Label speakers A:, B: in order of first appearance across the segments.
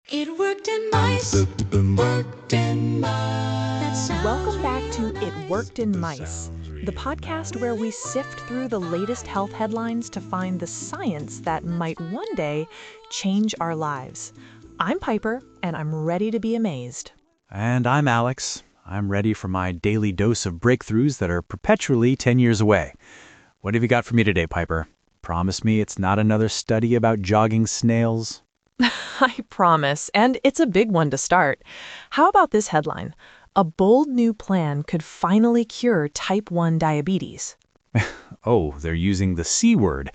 A: It worked in mice. It worked in mice.
B: Welcome back to It Worked in Mice, the podcast where we sift through the latest health headlines to find the science that might one day change our lives. I'm Piper, and I'm ready to be amazed.
C: And I'm Alex. I'm ready for my daily dose of breakthroughs that are perpetually 10 years away. What have you got for me today, Piper? Promise me it's not another study about jogging snails?
B: I promise, and it's a big one to start. How about this headline? A bold new plan could finally cure type 1 diabetes.
C: Oh, they're using the C word.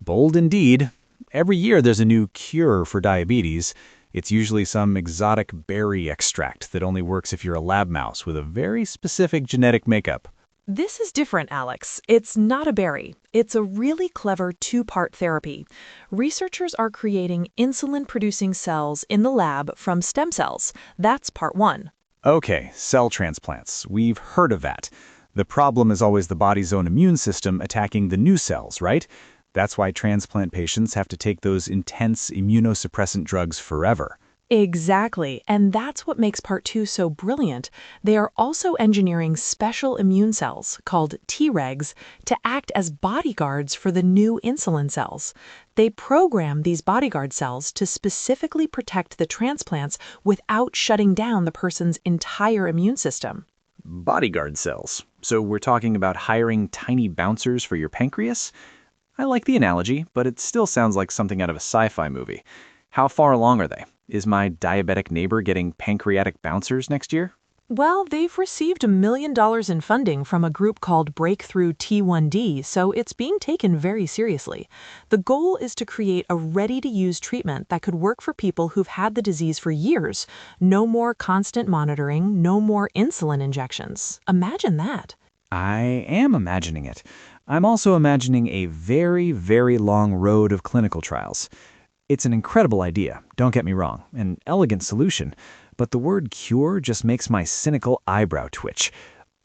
C: Bold indeed. Every year there's a new cure for diabetes. It's usually some exotic berry extract that only works if you're a lab mouse with a very specific genetic makeup.
B: This is different, Alex. It's not a berry. It's a really clever two-part therapy. Researchers are creating insulin-producing cells in the lab from stem cells. That's part one.
C: Okay, cell transplants. We've heard of that. The problem is always the body's own immune system attacking the new cells, right? That's why transplant patients have to take those intense immunosuppressant drugs forever.
B: Exactly, and that's what makes part two so brilliant. They are also engineering special immune cells, called Tregs, to act as bodyguards for the new insulin cells. They program these bodyguard cells to specifically protect the transplants without shutting down the person's entire immune system.
C: Bodyguard cells. So we're talking about hiring tiny bouncers for your pancreas? I like the analogy, but it still sounds like something out of a sci-fi movie. How far along are they? Is my diabetic neighbor getting pancreatic bouncers next year?
B: Well, they've received $1 million in funding from a group called Breakthrough T1D, so it's being taken very seriously. The goal is to create a ready-to-use treatment that could work for people who've had the disease for years. No more constant monitoring, no more insulin injections. Imagine that.
C: I am imagining it. I'm also imagining a very, very long road of clinical trials. It's an incredible idea, don't get me wrong, an elegant solution, but the word cure just makes my cynical eyebrow twitch.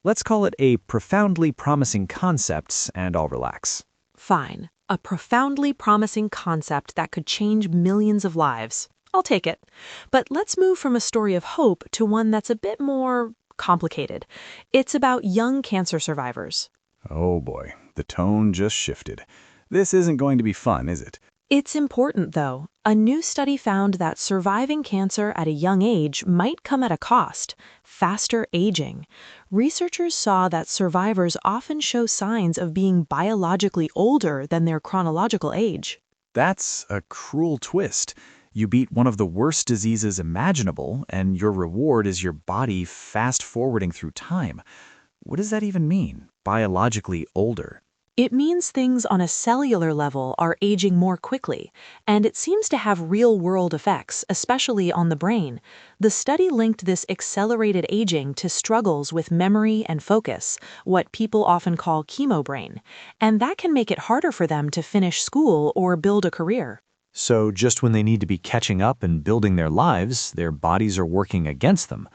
C: Let's call it a profoundly promising concept, and I'll relax.
B: Fine. A profoundly promising concept that could change millions of lives. I'll take it. But let's move from a story of hope to one that's a bit more complicated. It's about young cancer survivors.
C: Oh boy, the tone just shifted. This isn't going to be fun, is it?
B: It's important, though. A new study found that surviving cancer at a young age might come at a cost: faster aging. Researchers saw that survivors often show signs of being biologically older than their chronological age.
C: That's a cruel twist. You beat one of the worst diseases imaginable, and your reward is your body fast-forwarding through time. What does that even mean, biologically older?
B: It means things on a cellular level are aging more quickly, and it seems to have real-world effects, especially on the brain. The study linked this accelerated aging to struggles with memory and focus, what people often call chemo brain, and that can make it harder for them to finish school or build a career.
C: So just when they need to be catching up and building their lives, their bodies are working against them.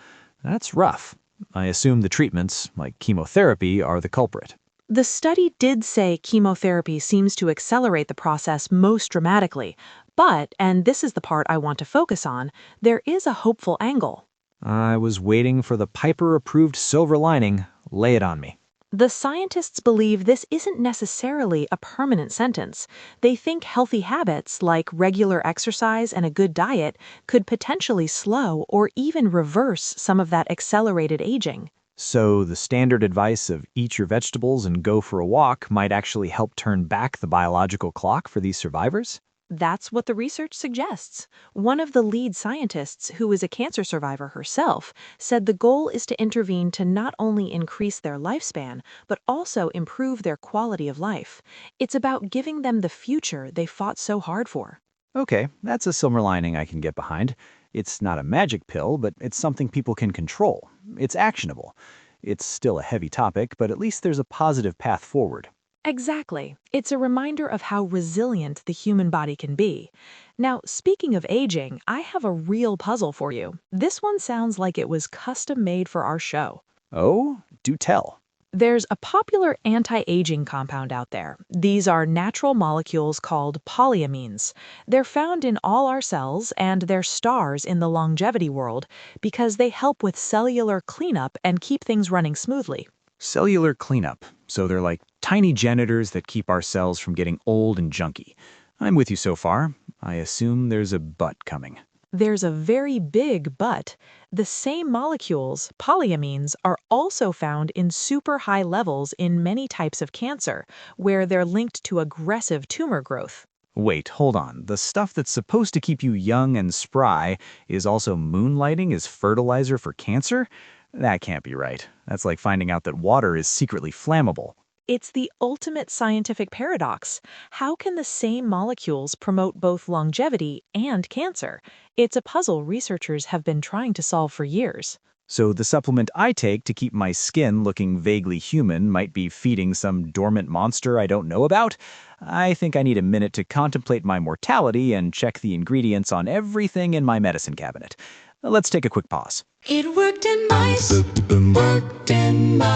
C: That's rough. I assume the treatments, like chemotherapy, are the culprit.
B: The study did say chemotherapy seems to accelerate the process most dramatically, but, and this is the part I want to focus on, there is a hopeful angle.
C: I was waiting for the Piper-approved silver lining. Lay it on me.
B: The scientists believe this isn't necessarily a permanent sentence. They think healthy habits like regular exercise and a good diet could potentially slow or even reverse some of that accelerated aging.
C: So the standard advice of eat your vegetables and go for a walk might actually help turn back the biological clock for these survivors?
B: That's what the research suggests. One of the lead scientists, who is a cancer survivor herself, said the goal is to intervene to not only increase their lifespan, but also improve their quality of life. It's about giving them the future they fought so hard for.
C: Okay, that's a silver lining I can get behind. It's not a magic pill, but it's something people can control. It's actionable. It's still a heavy topic, but at least there's a positive path forward.
B: Exactly. It's a reminder of how resilient the human body can be. Now, speaking of aging, I have a real puzzle for you. This one sounds like it was custom made for our show.
C: Oh, do tell.
B: There's a popular anti-aging compound out there. These are natural molecules called polyamines. They're found in all our cells, and they're stars in the longevity world because they help with cellular cleanup and keep things running smoothly.
C: Cellular cleanup. So they're like tiny janitors that keep our cells from getting old and junky. I'm with you so far. I assume there's a but coming.
B: There's a very big but. The same molecules, polyamines, are also found in super high levels in many types of cancer, where they're linked to aggressive tumor growth.
C: Wait, hold on. The stuff that's supposed to keep you young and spry is also moonlighting as fertilizer for cancer? That can't be right. That's like finding out that water is secretly flammable.
B: It's the ultimate scientific paradox. How can the same molecules promote both longevity and cancer? It's a puzzle researchers have been trying to solve for years.
C: So the supplement I take to keep my skin looking vaguely human might be feeding some dormant monster I don't know about? I think I need a minute to contemplate my mortality and check the ingredients on everything in my medicine cabinet. Let's take a quick pause.
A: It worked in mice. Worked in mice.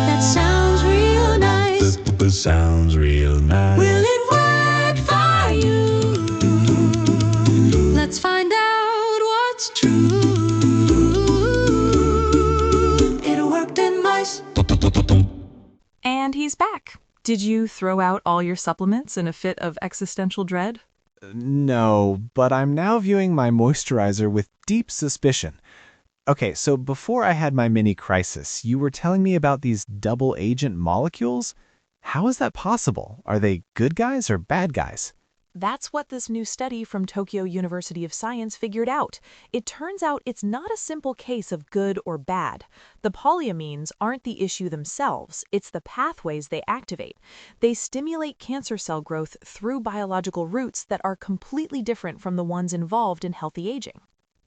A: That sounds real nice. Sounds real nice. Will it work for you? Let's find out what's true. It worked in mice.
B: And he's back. Did you throw out all your supplements in a fit of existential dread?
D: No, but I'm now viewing my moisturizer with deep suspicion. Okay, so before I had my mini crisis, you were telling me about these double agent molecules? How is that possible? Are they good guys or bad guys?
B: That's what this new study from Tokyo University of Science figured out. It turns out it's not a simple case of good or bad. The polyamines aren't the issue themselves, it's the pathways they activate. They stimulate cancer cell growth through biological routes that are completely different from the ones involved in healthy aging.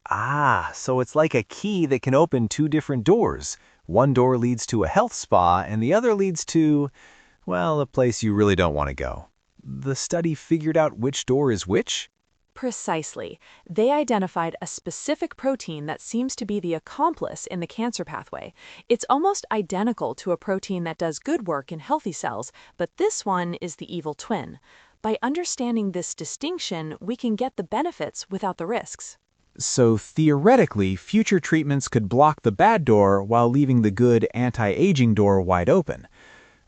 D: Ah, so it's like a key that can open two different doors. One door leads to a health spa, and the other leads to, well, a place you really don't want to go. The study figured out which door is which?
B: Precisely. They identified a specific protein that seems to be the accomplice in the cancer pathway. It's almost identical to a protein that does good work in healthy cells, but this one is the evil twin. By understanding this distinction, we can get the benefits without the risks.
D: So theoretically, future treatments could block the bad door while leaving the good anti-aging door wide open.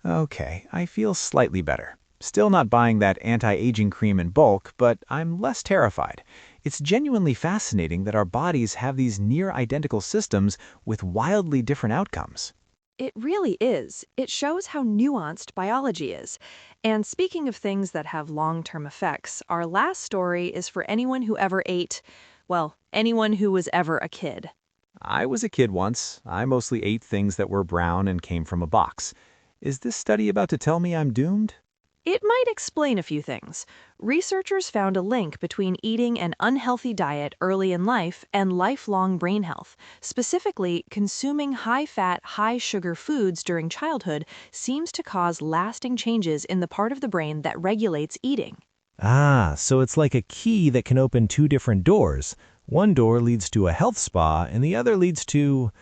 D: Okay, I feel slightly better. Still not buying that anti-aging cream in bulk, but I'm less terrified. It's genuinely fascinating that our bodies have these near-identical systems with wildly different outcomes.
B: It really is. It shows how nuanced biology is. And speaking of things that have long-term effects, our last story is for anyone who ever ate, well, anyone who was ever a kid.
D: I was a kid once. I mostly ate things that were brown and came from a box. Is this study about to tell me I'm doomed?
B: It might explain a few things. Researchers found a link between eating an unhealthy diet early in life and lifelong brain health. Specifically, consuming high-fat, high-sugar foods during childhood seems to cause lasting changes in the part of the brain that regulates eating.
D: Ah, so it's like a key that can open two different doors. One door leads to a health spa, and the other leads to,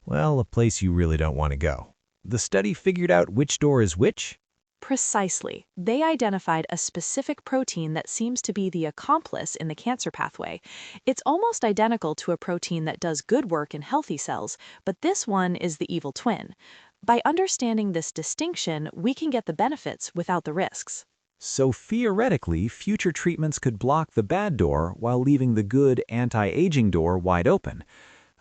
D: well, a place you really don't want to go. The study figured out which door is which?
B: Precisely. They identified a specific protein that seems to be the accomplice in the cancer pathway. It's almost identical to a protein that does good work in healthy cells, but this one is the evil twin. By understanding this distinction, we can get the benefits without the risks.
D: So theoretically, future treatments could block the bad door while leaving the good anti-aging door wide open.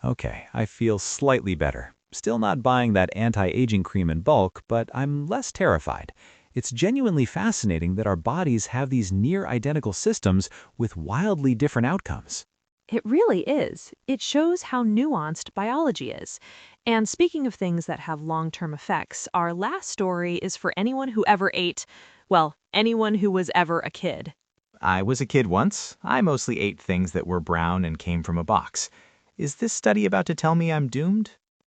D: Okay, I feel slightly better. Still not buying that anti-aging cream in bulk, but I'm less terrified. It's genuinely fascinating that our bodies have these near-identical systems with wildly different outcomes.
B: It really is. It shows how nuanced biology is. And speaking of things that have long-term effects, our last story is for anyone who ever ate, well, anyone who was ever a kid.
C: I was a kid once. I mostly ate things that were brown and came from a box. Is this study about to tell me I'm doomed?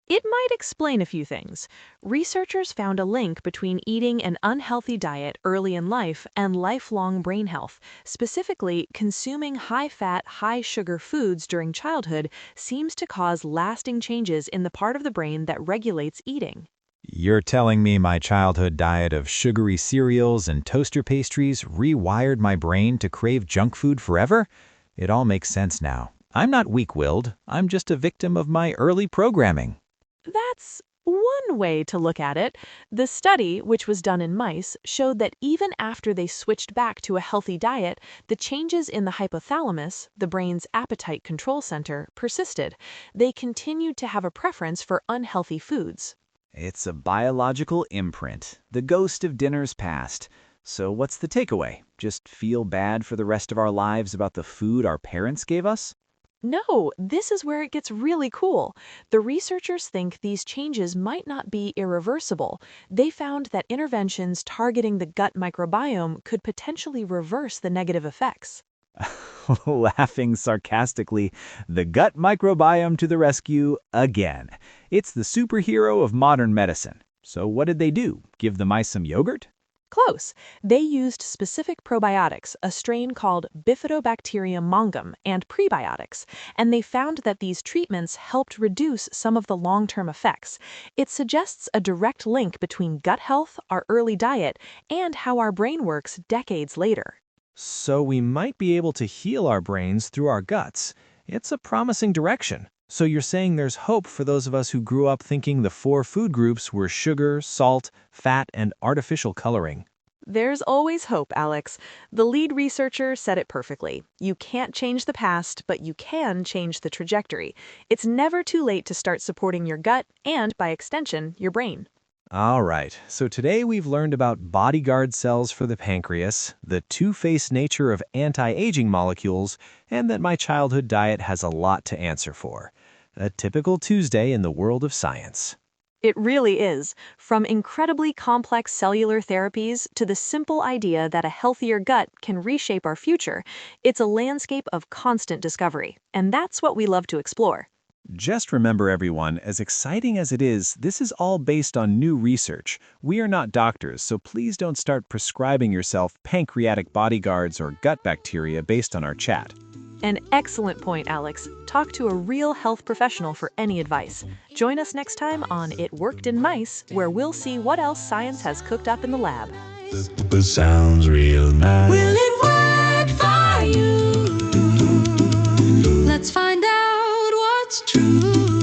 B: It might explain a few things. Researchers found a link between eating an unhealthy diet early in life and lifelong brain health. Specifically, consuming high-fat, high-sugar foods during childhood seems to cause lasting changes in the part of the brain that regulates eating.
D: You're telling me my childhood diet of sugary cereals and toaster pastries rewired my brain to crave junk food forever? It all makes sense now. I'm not weak-willed. I'm just a victim of my early programming.
B: That's one way to look at it. The study, which was done in mice, showed that even after they switched back to a healthy diet, the changes in the hypothalamus, the brain's appetite control center, persisted. They continued to have a preference for unhealthy foods.
C: It's a biological imprint, the ghost of dinners past. So what's the takeaway? Just feel bad for the rest of our lives about the food our parents gave us?
B: No, this is where it gets really cool. The researchers think these changes might not be irreversible. They found that interventions targeting the gut microbiome could potentially reverse the negative effects.
C: Laughing sarcastically, the gut microbiome to the rescue again. It's the superhero of modern medicine. So what did they do? Give the mice some yogurt?
B: Close. They used specific probiotics, a strain called Bifidobacterium mongum, and prebiotics, and they found that these treatments helped reduce some of the long-term effects. It suggests a direct link between gut health, our early diet, and how our brain works decades later.
C: So we might be able to heal our brains through our guts. It's a promising direction. So you're saying there's hope for those of us who grew up thinking the 4 food groups were sugar, salt, fat, and artificial coloring.
B: There's always hope, Alex. The lead researcher said it perfectly. You can't change the past, but you can change the trajectory. It's never too late to start supporting your gut and, by extension, your brain.
C: All right, so today we've learned about bodyguard cells for the pancreas, the two-faced nature of anti-aging molecules, and that my childhood diet has a lot to answer for. A typical Tuesday in the world of science.
B: It really is. From incredibly complex cellular therapies to the simple idea that a healthier gut can reshape our future, it's a landscape of constant discovery. And that's what we love to explore.
C: Just remember, everyone, as exciting as it is, this is all based on new research. We are not doctors, so please don't start prescribing yourself pancreatic bodyguards or gut bacteria based on our chat.
B: An excellent point, Alex. Talk to a real health professional for any advice. Join us next time on It Worked in Mice, where we'll see what else science has cooked up in the lab.
A: Sounds real nice. Will it work for you? Let's find out what's true.